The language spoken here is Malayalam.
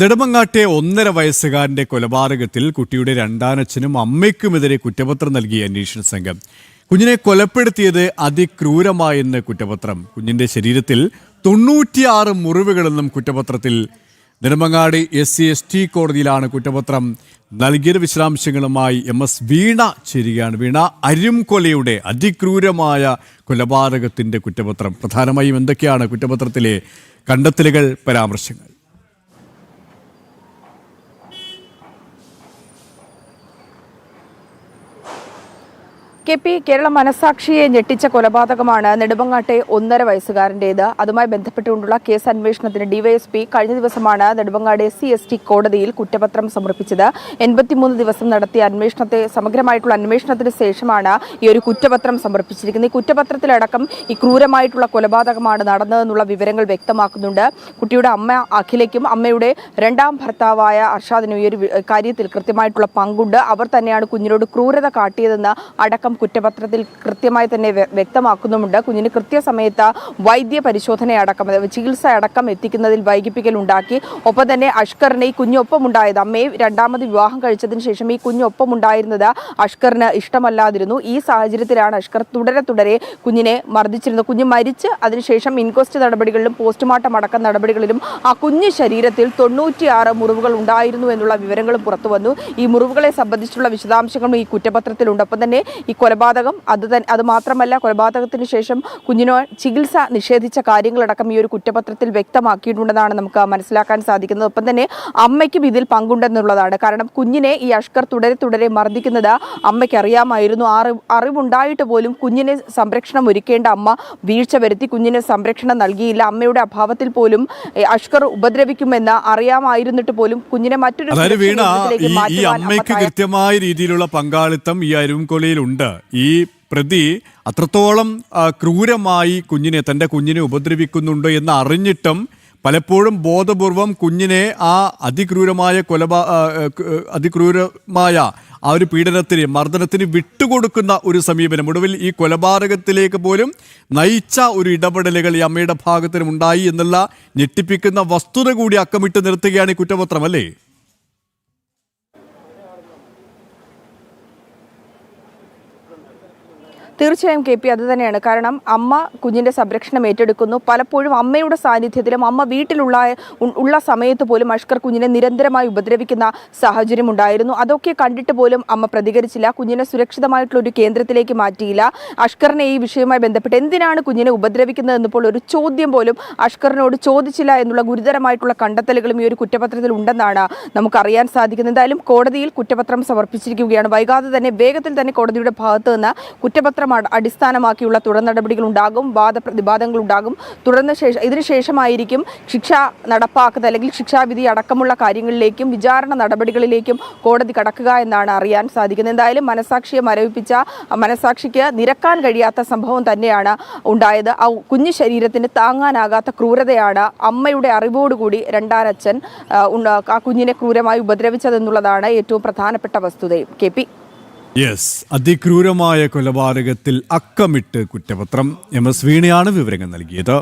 നെടുമങ്ങാട്ടെ 1.5 വയസ്സുകാരന്റെ കൊലപാതകത്തിൽ കുട്ടിയുടെ രണ്ടാനച്ഛനും അമ്മയ്ക്കുമെതിരെ കുറ്റപത്രം നൽകിയ അന്വേഷണ സംഘം. കുഞ്ഞിനെ കൊലപ്പെടുത്തിയത് അതിക്രൂരമായെന്ന് കുറ്റപത്രം. കുഞ്ഞിന്റെ ശരീരത്തിൽ 96 മുറിവുകളെന്നും കുറ്റപത്രത്തിൽ. നെടുമങ്ങാട് SC/ST കോടതിയിലാണ് കുറ്റപത്രം നൽകിയത്. വിശദാംശങ്ങളുമായി MS വീണ ചേരുകയാണ്. വീണ, അരുംകൊലയുടെ അതിക്രൂരമായ കൊലപാതകത്തിന്റെ കുറ്റപത്രം, പ്രധാനമായും എന്തൊക്കെയാണ് കുറ്റപത്രത്തിലെ കണ്ടെത്തലുകൾ, പരാമർശങ്ങൾ? കേരള മനസാക്ഷിയെ ഞെട്ടിച്ച കൊലപാതകമാണ് നെടുമങ്ങാട്ടെ 1.5 വയസ്സുകാരൻ്റേത്. അതുമായി ബന്ധപ്പെട്ടുകൊണ്ടുള്ള കേസ് അന്വേഷണത്തിന് ഡിവൈഎസ്പി കഴിഞ്ഞ ദിവസമാണ് നെടുമങ്ങാട് SC/ST കോടതിയിൽ കുറ്റപത്രം സമർപ്പിച്ചത്. 83 ദിവസം നടത്തിയ സമഗ്രമായിട്ടുള്ള അന്വേഷണത്തിന് ശേഷമാണ് ഈ ഒരു കുറ്റപത്രം സമർപ്പിച്ചിരിക്കുന്നത്. ഈ കുറ്റപത്രത്തിലടക്കം ഈ ക്രൂരമായിട്ടുള്ള കൊലപാതകമാണ് നടന്നതെന്നുള്ള വിവരങ്ങൾ വ്യക്തമാക്കുന്നുണ്ട്. കുട്ടിയുടെ അമ്മ അഖിലയ്ക്കും അമ്മയുടെ രണ്ടാം ഭർത്താവായ അർഷാദിനും ഈ ഒരു കാര്യത്തിൽ കൃത്യമായിട്ടുള്ള പങ്കുണ്ട്. അവർ തന്നെയാണ് കുഞ്ഞിനോട് ക്രൂരത കാട്ടിയതെന്ന് അടക്കം കുറ്റപത്രത്തിൽ കൃത്യമായി തന്നെ വ്യക്തമാക്കുന്നുമുണ്ട്. കുഞ്ഞിന് കൃത്യസമയത്ത് വൈദ്യ പരിശോധന അടക്കം, ചികിത്സ അടക്കം എത്തിക്കുന്നതിൽ വൈകിപ്പിക്കൽ ഉണ്ടാക്കി. ഒപ്പം തന്നെ അഷ്കറിന് ഈ കുഞ്ഞൊപ്പമുണ്ടായത്, അമ്മയെ രണ്ടാമത് വിവാഹം കഴിച്ചതിന് ശേഷം ഈ കുഞ്ഞൊപ്പമുണ്ടായിരുന്നത് അഷ്കറിന് ഇഷ്ടമല്ലാതിരുന്നു. ഈ സാഹചര്യത്തിലാണ് അഷ്കർ തുടരെ കുഞ്ഞിനെ മർദ്ദിച്ചിരുന്നത്. കുഞ്ഞ് മരിച്ച് അതിനുശേഷം ഇൻക്വസ്റ്റ് നടപടികളിലും പോസ്റ്റ്മോർട്ടം അടക്കം നടപടികളിലും ആ കുഞ്ഞു ശരീരത്തിൽ 96 മുറിവുകൾ ഉണ്ടായിരുന്നു എന്നുള്ള വിവരങ്ങളും പുറത്തു വന്നു. ഈ മുറിവുകളെ സംബന്ധിച്ചുള്ള വിശദാംശങ്ങളും ഈ കുറ്റപത്രത്തിലുണ്ട്. ഒപ്പം തന്നെ ഈ കൊലപാതകം അത് മാത്രമല്ല, കൊലപാതകത്തിന് ശേഷം കുഞ്ഞിനോ ചികിത്സ നിഷേധിച്ച കാര്യങ്ങളടക്കം ഈ ഒരു കുറ്റപത്രത്തിൽ വ്യക്തമാക്കിയിട്ടുണ്ടെന്നാണ് നമുക്ക് മനസ്സിലാക്കാൻ സാധിക്കുന്നത്. ഒപ്പം തന്നെ അമ്മയ്ക്കും ഇതിൽ പങ്കുണ്ടെന്നുള്ളതാണ്. കാരണം കുഞ്ഞിനെ ഈ അഷ്കർ തുടരെ മർദ്ദിക്കുന്നത് അമ്മയ്ക്ക് അറിയാമായിരുന്നു. അറിവുണ്ടായിട്ട് പോലും കുഞ്ഞിനെ സംരക്ഷണം ഒരുക്കേണ്ട അമ്മ വീഴ്ച വരുത്തി, കുഞ്ഞിന് സംരക്ഷണം നൽകിയില്ല. അമ്മയുടെ അഭാവത്തിൽ പോലും അഷ്കർ ഉപദ്രവിക്കുമെന്ന് അറിയാമായിരുന്നിട്ട് പോലും കുഞ്ഞിനെ മറ്റൊരു അമ്മയ്ക്ക് കൃത്യമായ രീതിയിലുള്ള പങ്കാളിത്തം ഈ അരുംകൊലയിലുണ്ട്. ഈ പ്രതി അത്രത്തോളം ക്രൂരമായി തൻ്റെ കുഞ്ഞിനെ ഉപദ്രവിക്കുന്നുണ്ട് എന്ന് അറിഞ്ഞിട്ടും പലപ്പോഴും ബോധപൂർവം കുഞ്ഞിനെ ആ അതിക്രൂരമായ ആ ഒരു പീഡനത്തിന്, മർദ്ദനത്തിന് വിട്ടുകൊടുക്കുന്ന ഒരു സമീപനം, ഒടുവിൽ ഈ കൊലപാതകത്തിലേക്ക് പോലും നയിച്ച ഒരു ഇടപെടലുകൾ ഈ അമ്മയുടെ ഭാഗത്തിനും ഉണ്ടായി എന്നുള്ള ഞെട്ടിപ്പിക്കുന്ന വസ്തുത കൂടി അക്കമിട്ട് നിർത്തുകയാണ് ഈ കുറ്റപത്രം, അല്ലേ? തീർച്ചയായും KP, അത് തന്നെയാണ്. കാരണം അമ്മ കുഞ്ഞിൻ്റെ സംരക്ഷണം ഏറ്റെടുക്കുന്നു. പലപ്പോഴും അമ്മയുടെ സാന്നിധ്യത്തിലും അമ്മ വീട്ടിലുള്ള സമയത്ത് പോലും അഷ്കർ കുഞ്ഞിനെ നിരന്തരമായി ഉപദ്രവിക്കുന്ന സാഹചര്യം ഉണ്ടായിരുന്നു. അതൊക്കെ കണ്ടിട്ട് പോലും അമ്മ പ്രതികരിച്ചില്ല. കുഞ്ഞിനെ സുരക്ഷിതമായിട്ടുള്ള ഒരു കേന്ദ്രത്തിലേക്ക് മാറ്റിയില്ല. അഷ്കറിനെ ഈ വിഷയവുമായി ബന്ധപ്പെട്ട് എന്തിനാണ് കുഞ്ഞിനെ ഉപദ്രവിക്കുന്നത് എന്നപ്പോൾ ഒരു ചോദ്യം പോലും അഷ്കറിനോട് ചോദിച്ചില്ല എന്നുള്ള ഗുരുതരമായിട്ടുള്ള കണ്ടെത്തലുകളും ഈ ഒരു കുറ്റപത്രത്തിൽ ഉണ്ടെന്നാണ് നമുക്കറിയാൻ സാധിക്കുന്നത്. എന്തായാലും കോടതിയിൽ കുറ്റപത്രം സമർപ്പിച്ചിരിക്കുകയാണ്. വൈകാതെ തന്നെ, വേഗത്തിൽ തന്നെ കോടതിയുടെ ഭാഗത്ത് നിന്ന് കുറ്റപത്രം അടിസ്ഥാനമാക്കിയുള്ള തുടർ നടപടികൾ ഉണ്ടാകും, വാദപ്രതിവാദങ്ങൾ ഉണ്ടാകും. ഇതിനുശേഷമായിരിക്കും ശിക്ഷ നടപ്പാക്കുക, അല്ലെങ്കിൽ ശിക്ഷാവിധി അടക്കമുള്ള കാര്യങ്ങളിലേക്കും വിചാരണ നടപടികളിലേക്കും കോടതി കടക്കുക എന്നാണ് അറിയാൻ സാധിക്കുന്നത്. എന്തായാലും മനസാക്ഷിയെ മരവിപ്പിച്ച, മനസാക്ഷിക്ക് നിരക്കാൻ കഴിയാത്ത സംഭവം തന്നെയാണ് ഉണ്ടായത്. ആ കുഞ്ഞു ശരീരത്തിന് താങ്ങാനാകാത്ത ക്രൂരതയാണ് അമ്മയുടെ അറിവോടുകൂടി രണ്ടാനച്ഛൻ ആ കുഞ്ഞിനെ ക്രൂരമായി ഉപദ്രവിച്ചതെന്നുള്ളതാണ് ഏറ്റവും പ്രധാനപ്പെട്ട വസ്തുതയും. KP, അതിക്രൂരമായ കൊലപാതകത്തിൽ അക്കമിട്ട് കുറ്റപത്രം. MS വീണയാണ് വിവരങ്ങൾ നൽകിയത്.